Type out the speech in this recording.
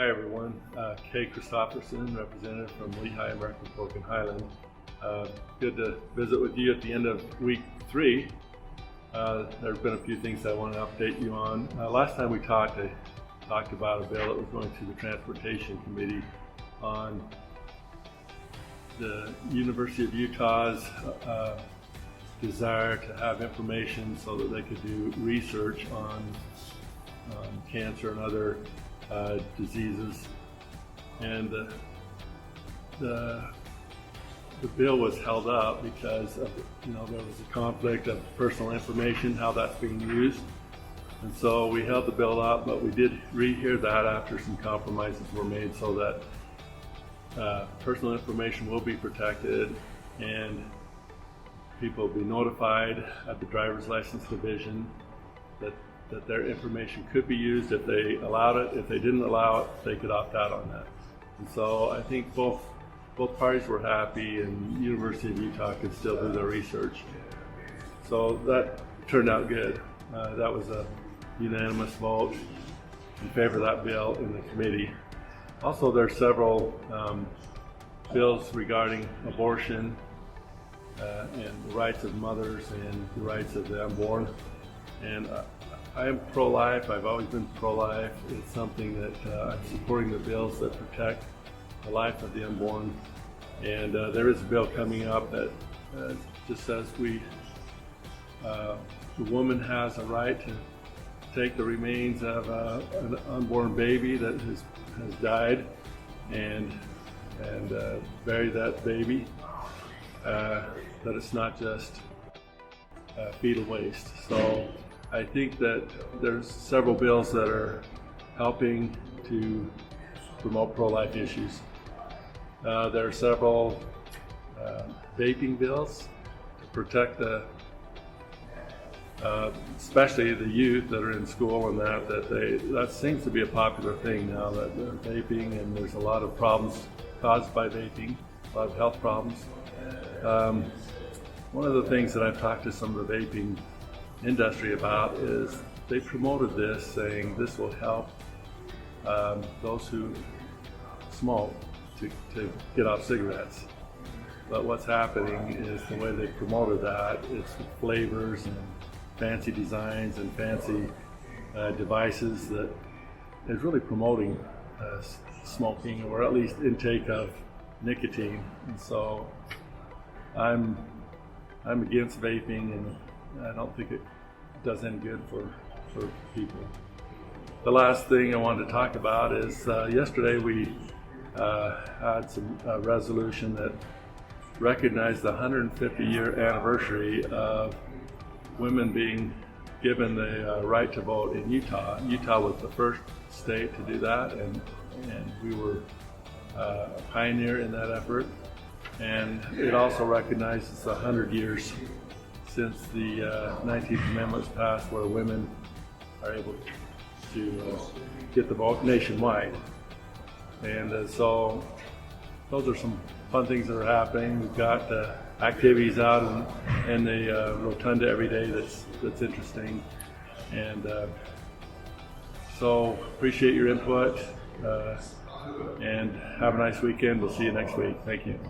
Hi everyone, Kay Christofferson, representative from Lehigh, American Fork and Highland. Good to visit with you at the end of week 3. There have been a few things I want to update you on. Last time we talked, I talked about a bill that was going to the Transportation Committee on the University of Utah's desire to have information so that they could do research on cancer and other diseases, and the bill was held up because of, there was a conflict of personal information, how that's being used, and so we held the bill up. But we did rehear that after some compromises were made so that personal information will be protected and people will be notified at the driver's license division that their information could be used if they allowed it. If they didn't allow it, they could opt out on that. And so I think both parties were happy, and University of Utah could still do their research. So that turned out good. That was a unanimous vote in favor of that bill in the committee. Also, there are several bills regarding abortion and the rights of mothers and the rights of the unborn. And I am pro-life. I've always been pro-life. It's something that I'm supporting the bills that protect the life of the unborn. And there is a bill coming up that just says the woman has a right to take the remains of an unborn baby that has died and bury that baby. That it's not just fetal waste. So I think that there's several bills that are helping to promote pro-life issues. There are several vaping bills to protect especially the youth that are in school, and that seems to be a popular thing now, that they're vaping, and there's a lot of problems caused by vaping, a lot of health problems. One of the things that I've talked to some of the vaping industry about is they promoted this, saying this will help those who smoke to get off cigarettes. But what's happening is the way they promoted that, it's flavors and fancy designs and fancy devices that is really promoting smoking, or at least intake of nicotine. And so I'm against vaping, and I don't think it does any good for people. The last thing I wanted to talk about is yesterday we had some resolution that recognized the 150-year anniversary of women being given the right to vote in Utah. Utah was the first state to do that, and we were a pioneer in that effort. And it also recognizes 100 years since the 19th Amendment was passed, where women are able to get the vote nationwide. And so those are some fun things that are happening. We've got activities out in the rotunda every day that's interesting. And so appreciate your input, and have a nice weekend. We'll see you next week. Thank you.